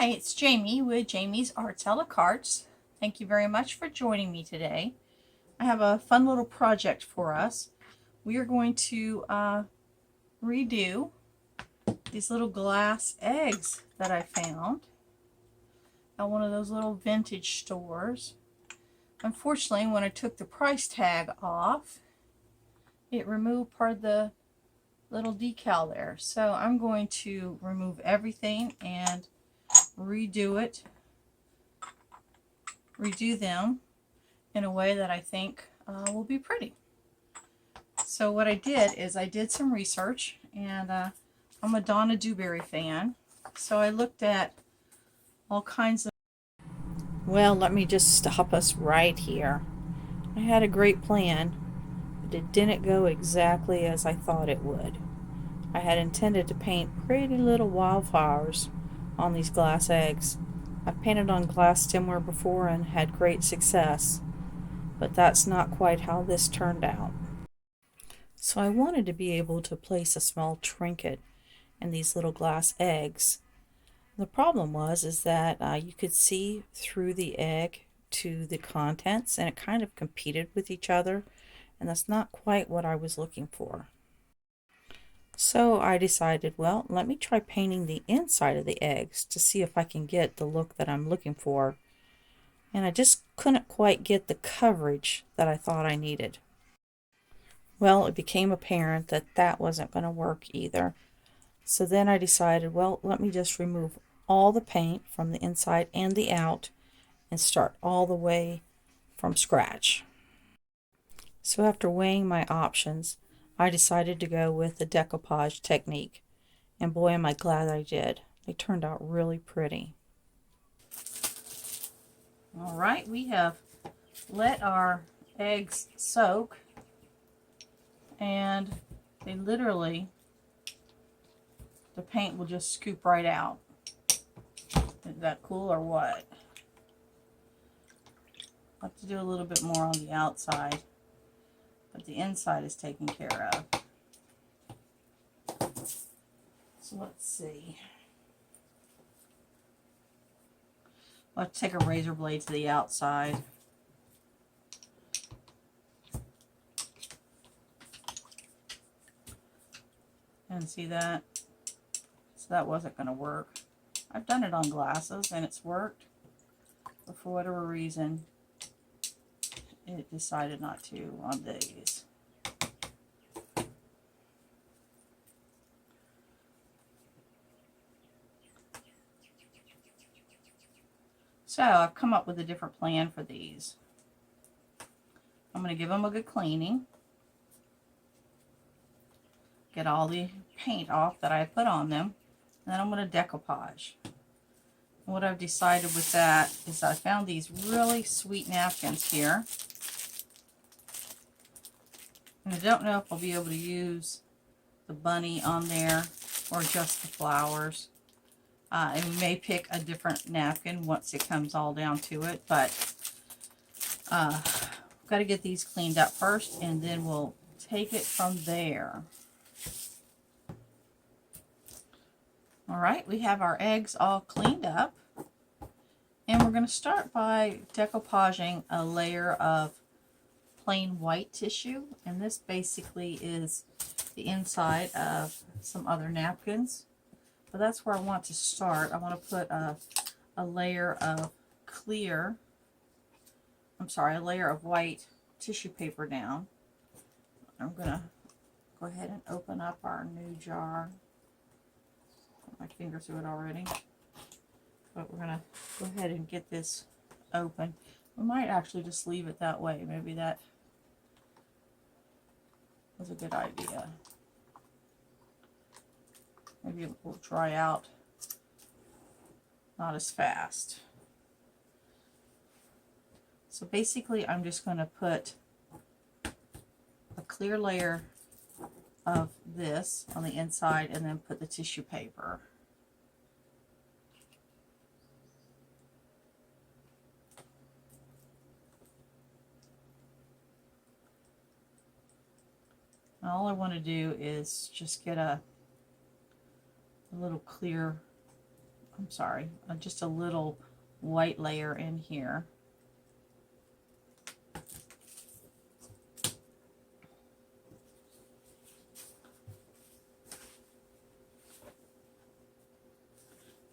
Hi, it's Jamie with JamiesArtsaLaCartes. Thank you very much for joining me today. I have a fun little project for us. We are going to redo these little glass eggs that I found at one of those little vintage stores. Unfortunately, when I took the price tag off, it removed part of the little decal there. So I'm going to remove everything and redo them in a way that I think will be pretty. So what I did is I did some research, and I'm a Donna Dewberry fan, so I looked at all kinds of... Well, let me just stop us right here. I had a great plan, but it didn't go exactly as I thought it would. I had intended to paint pretty little wildflowers on these glass eggs. I've painted on glass stemware before and had great success, but that's not quite how this turned out. So I wanted to be able to place a small trinket in these little glass eggs. The problem is that you could see through the egg to the contents, and it kind of competed with each other, and that's not quite what I was looking for. So I decided, well, let me try painting the inside of the eggs to see if I can get the look that I'm looking for. And I just couldn't quite get the coverage that I thought I needed. Well, it became apparent that that wasn't going to work either. So then I decided, well, let me just remove all the paint from the inside and the out and start all the way from scratch. So after weighing my options, I decided to go with the decoupage technique. And boy, am I glad I did. They turned out really pretty. All right, we have let our eggs soak, and they literally, the paint will just scoop right out. Is that cool or what? I'll have to do a little bit more on the outside, but the inside is taken care of. So let's see. I'll take a razor blade to the outside. And see that? So that wasn't going to work. I've done it on glasses and it's worked, but for whatever reason it decided not to on these. So I've come up with a different plan for these. I'm going to give them a good cleaning, get all the paint off that I put on them, and then I'm going to decoupage. And what I've decided with that is I found these really sweet napkins here. And I don't know if I'll be able to use the bunny on there or just the flowers. And we may pick a different napkin once it comes all down to it, but we've got to get these cleaned up first, and then we'll take it from there. All right, we have our eggs all cleaned up, and we're going to start by decoupaging a layer of plain white tissue, and this basically is the inside of some other napkins. But that's where I want to start. I want to put a layer of a layer of white tissue paper down. I'm going to go ahead and open up our new jar. Put my finger through it already. But we're going to go ahead and get this open. We might actually just leave it that way. Maybe that was a good idea. Maybe it will dry out not as fast. So basically I'm just going to put a clear layer of this on the inside and then put the tissue paper. And all I want to do is just get a little clear I'm sorry, just a little white layer in here.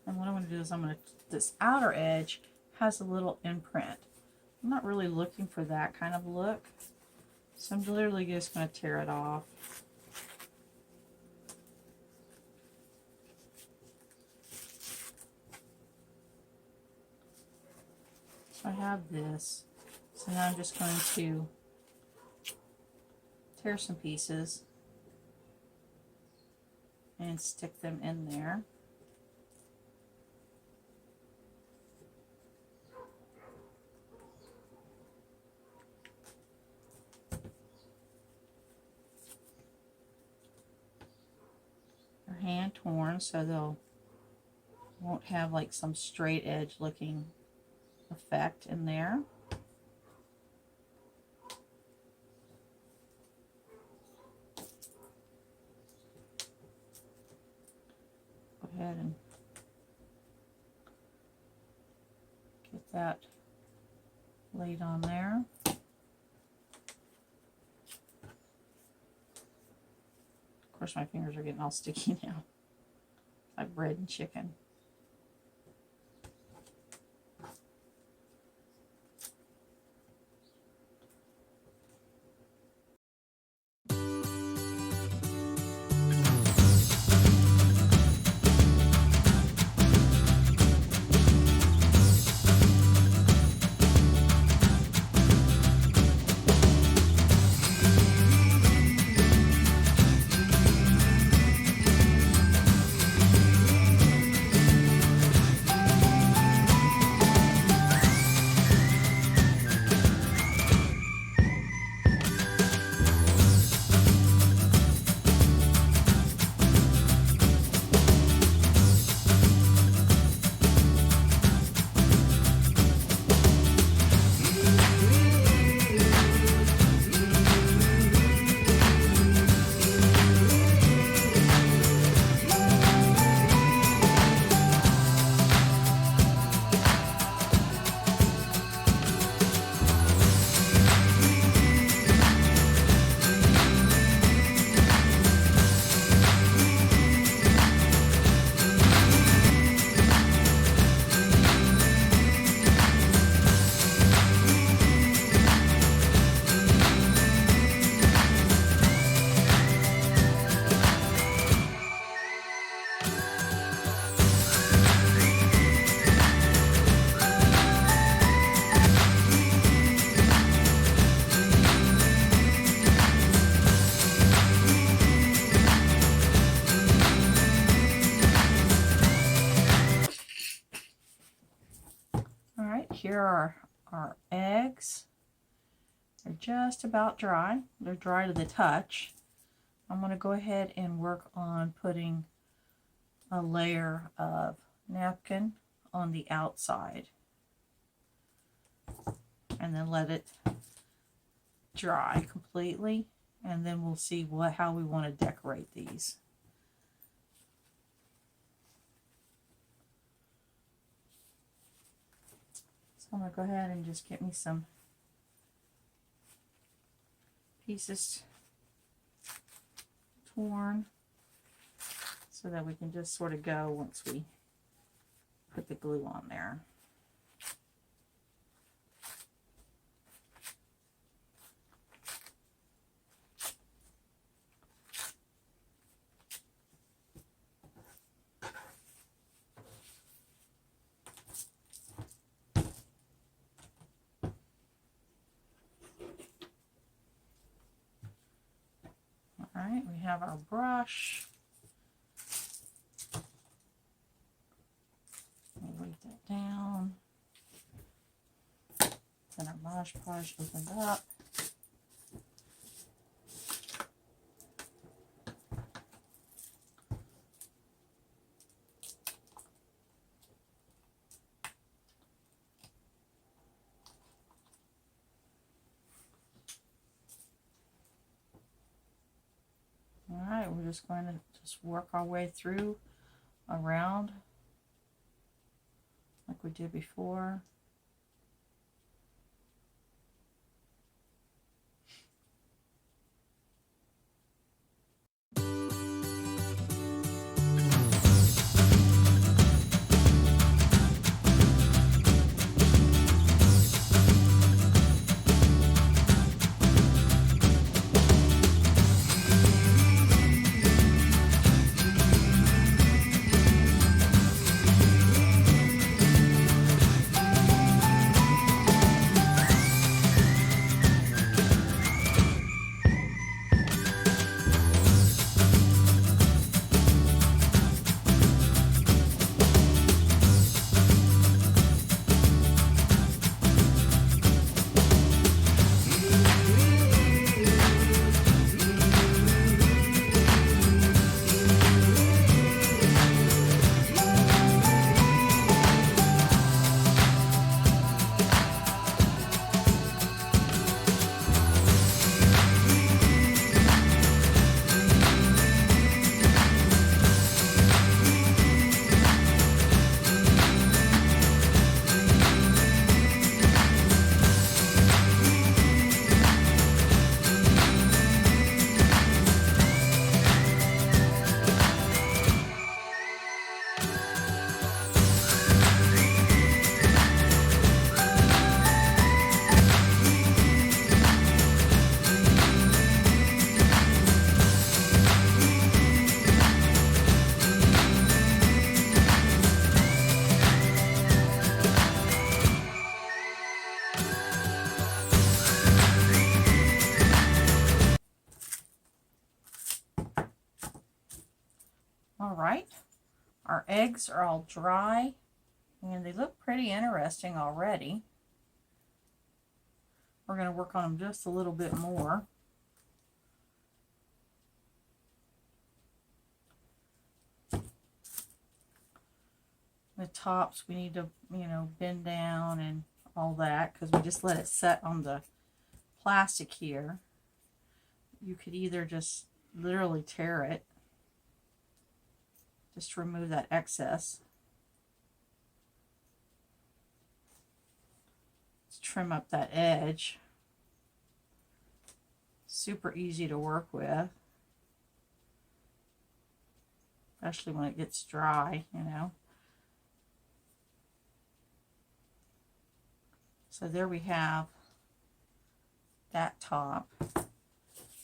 And what I'm going to do is this outer edge has a little imprint. I'm not really looking for that kind of look, so I'm literally just going to tear it off. So I have this. So now I'm just going to tear some pieces and stick them in there. They're hand torn, so they'll won't have like some straight edge looking effect in there. Go ahead and get that laid on there. Of course, my fingers are getting all sticky now, like bread and chicken. Here are our eggs. They're just about dry. They're dry to the touch. I'm going to go ahead and work on putting a layer of napkin on the outside and then let it dry completely, and then we'll see how we want to decorate these. I'm going to go ahead and just get me some pieces torn so that we can just sort of go once we put the glue on there. Alright, we have our brush. We'll weight that down. Then our Mod Podge opened up. Alright, we're just going to work our way through around like we did before. All right, our eggs are all dry and they look pretty interesting already. We're going to work on them just a little bit more. The tops we need to, bend down and all that because we just let it set on the plastic here. You could either just literally tear it, just to remove that excess. Let's trim up that edge. Super easy to work with, especially when it gets dry, So there we have that top.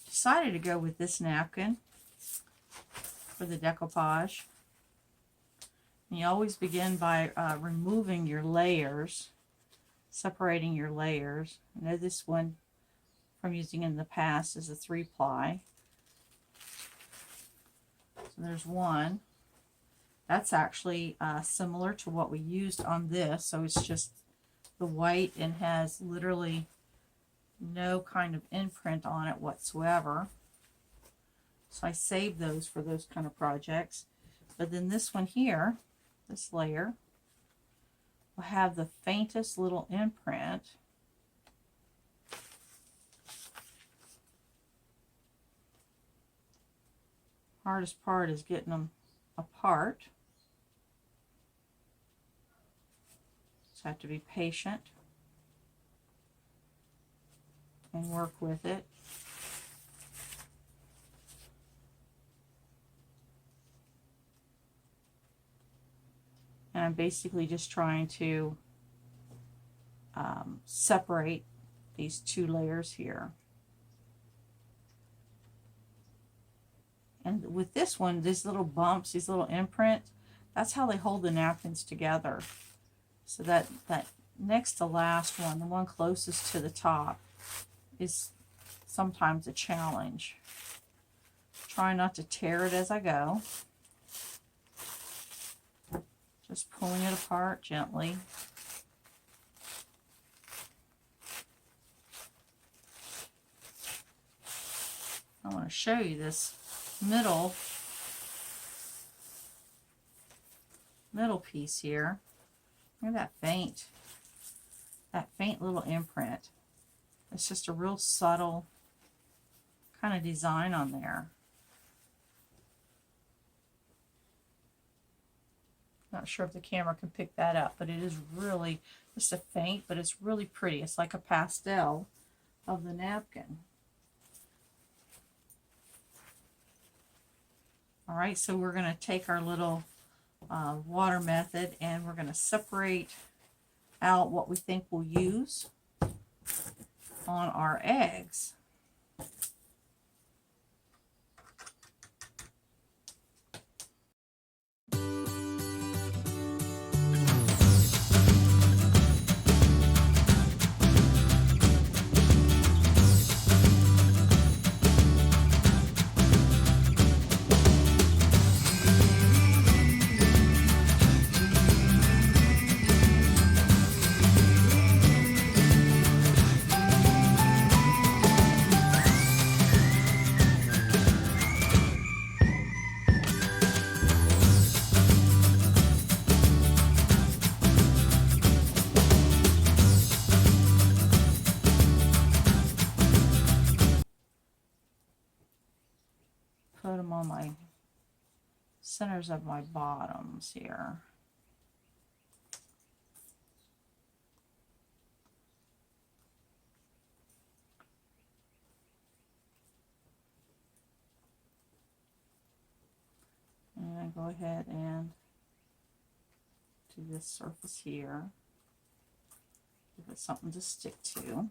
Decided to go with this napkin for the decoupage. And you always begin by removing your layers, separating your layers. I know this one from using in the past is a 3-ply. So there's one. That's actually similar to what we used on this. So it's just the white and has literally no kind of imprint on it whatsoever. So I saved those for those kind of projects. But then this one here, this layer, will have the faintest little imprint. Hardest part is getting them apart. So I have to be patient and work with it. And I'm basically just trying to separate these two layers here. And with this one, these little bumps, these little imprints, that's how they hold the napkins together. So that next to last one, the one closest to the top, is sometimes a challenge. Try not to tear it as I go. Just pulling it apart gently. I want to show you this middle piece here. Look at that faint little imprint. It's just a real subtle kind of design on there. Not sure if the camera can pick that up, but it is really just a faint, but it's really pretty. It's like a pastel of the napkin. All right, so we're going to take our little water method and we're going to separate out what we think we'll use on our eggs. Put them on my centers of my bottoms here. And go ahead and do this surface here. Give it something to stick to.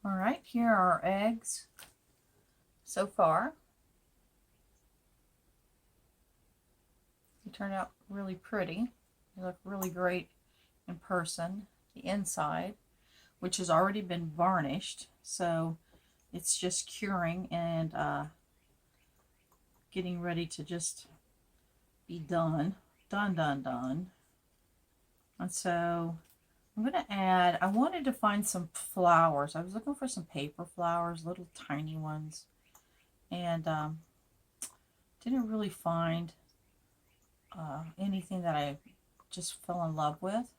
All right, here are our eggs so far. They turned out really pretty. They look really great in person. The inside, which has already been varnished, so it's just curing and getting ready to just be done. Done. And so I'm going to add, I wanted to find some flowers. I was looking for some paper flowers, little tiny ones, and didn't really find anything that I just fell in love with.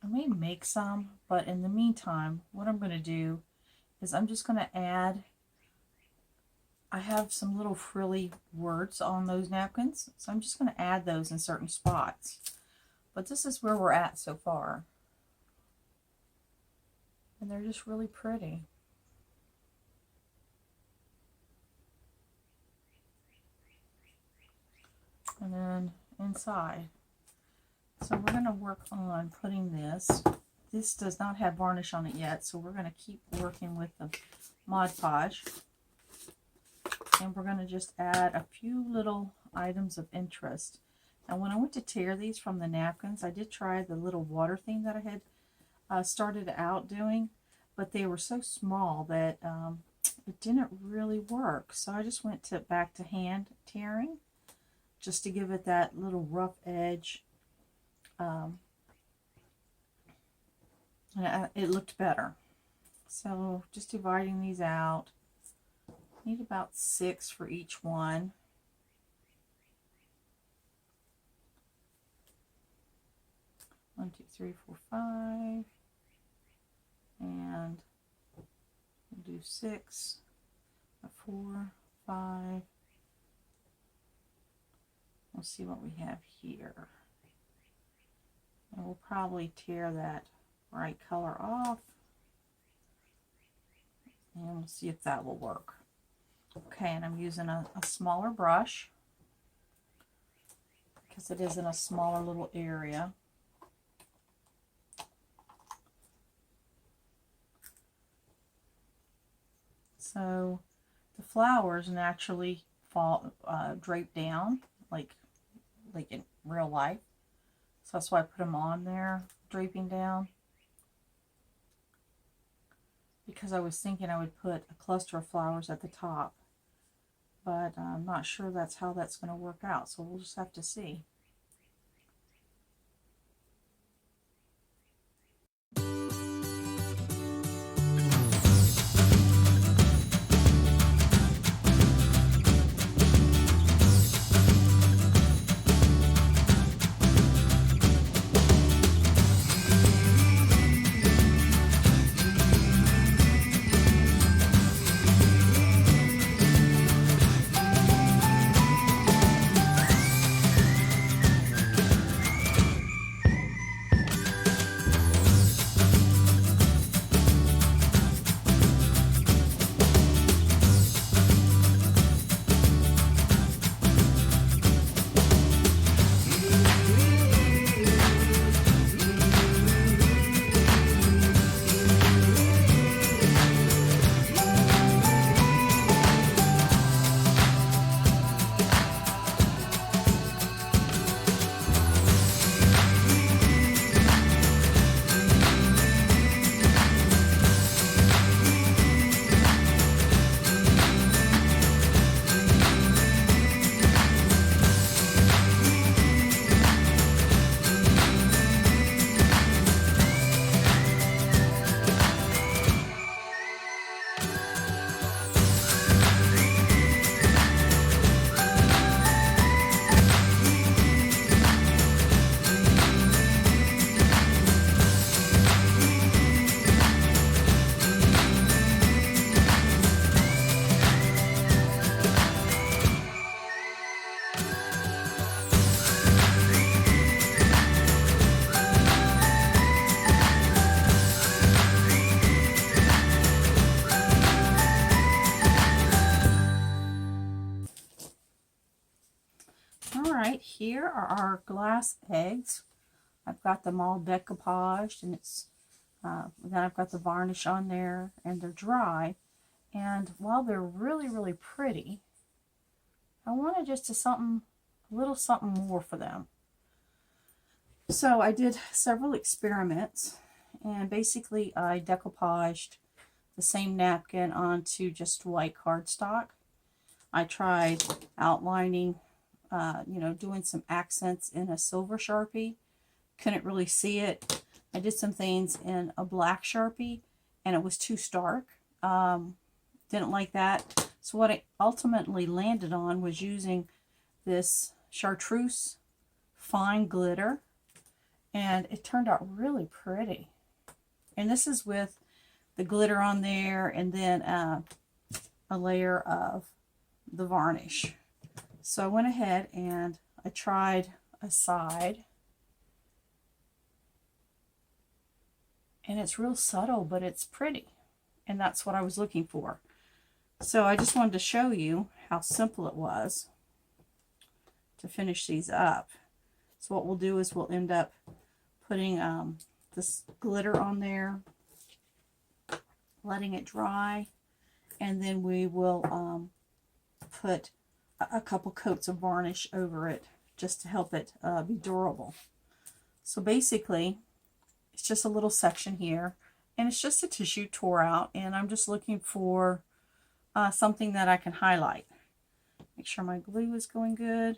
I may make some, but in the meantime, what I'm going to do is I'm just going to add, I have some little frilly words on those napkins, so I'm just going to add those in certain spots. But this is where we're at so far. And they're just really pretty. And then inside. So we're going to work on putting this this does not have varnish on it yet, so we're going to keep working with the Mod Podge. And we're going to just add a few little items of interest. And when I went to tear these from the napkins, I did try the little water thing that I had started out doing, but they were so small that it didn't really work. So I just went back to hand tearing, just to give it that little rough edge. And it looked better. So just dividing these out. Need about 6 for each one. One, 2, 3, 4, 5. And we'll do 6, 4, 5. We'll see what we have here. And we'll probably tear that bright color off. And we'll see if that will work. Okay, and I'm using a smaller brush because it is in a smaller little area. So the flowers naturally drape down like in real life. So that's why I put them on there, draping down. Because I was thinking I would put a cluster of flowers at the top. But I'm not sure that's how that's going to work out. So we'll just have to see. Alright, here are our glass eggs. I've got them all decoupaged, and then I've got the varnish on there, and they're dry. And while they're really, really pretty, I wanted just a little something more for them. So I did several experiments, and basically I decoupaged the same napkin onto just white cardstock. I tried outlining, doing some accents in a silver Sharpie. Couldn't really see it. I did some things in a black Sharpie, and it was too stark. Didn't like that. So what I ultimately landed on was using this chartreuse fine glitter, and it turned out really pretty. And this is with the glitter on there, and then a layer of the varnish. So I went ahead and I tried a side, and it's real subtle, but it's pretty, and that's what I was looking for. So I just wanted to show you how simple it was to finish these up. So what we'll do is we'll end up putting this glitter on there, letting it dry, and then we will put a couple coats of varnish over it just to help it be durable. So basically, it's just a little section here, and it's just a tissue tore out, and I'm just looking for something that I can highlight. Make sure my glue is going good.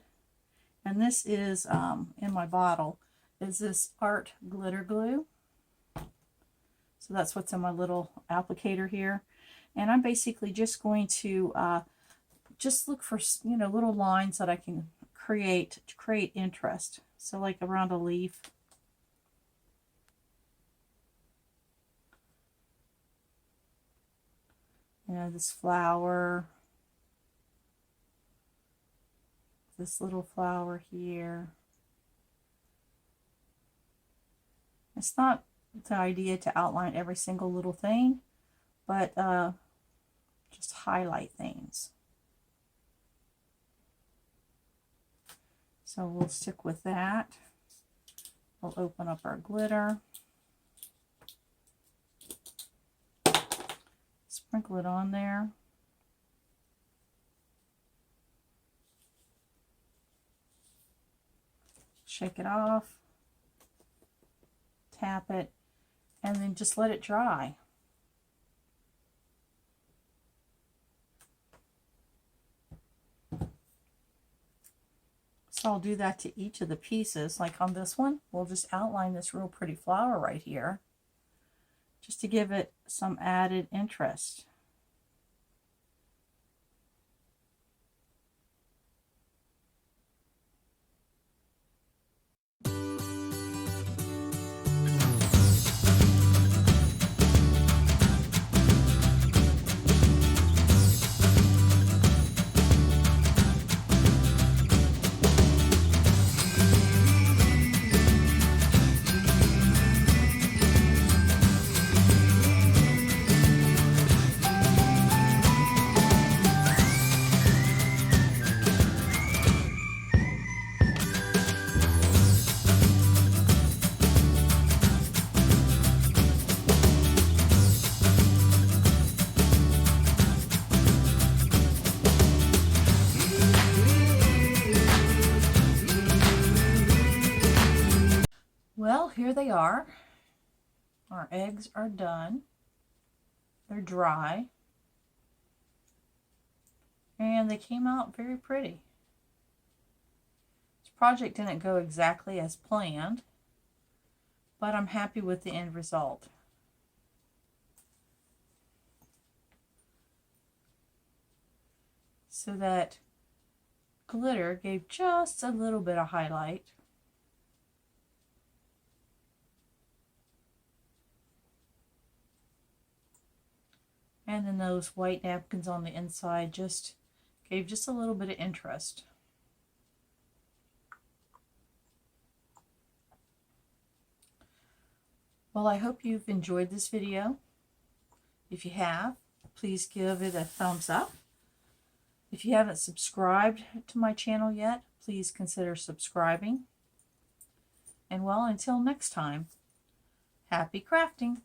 And this is, in my bottle, is this art glitter glue. So that's what's in my little applicator here. And I'm basically just going to just look for, you know, little lines that I can create to create interest. So like around a leaf. You know, this flower. This little flower here. It's not the idea to outline every single little thing, but just highlight things. So we'll stick with that. We'll open up our glitter. Sprinkle it on there. Shake it off. Tap it. And then just let it dry. So I'll do that to each of the pieces. Like on this one, we'll just outline this real pretty flower right here, just to give it some added interest. Well, here they are. Our eggs are done. They're dry. And they came out very pretty. This project didn't go exactly as planned, but I'm happy with the end result. So that glitter gave just a little bit of highlight. And then those white napkins on the inside just gave just a little bit of interest. Well, I hope you've enjoyed this video. If you have, please give it a thumbs up. If you haven't subscribed to my channel yet, please consider subscribing. And well, until next time, happy crafting!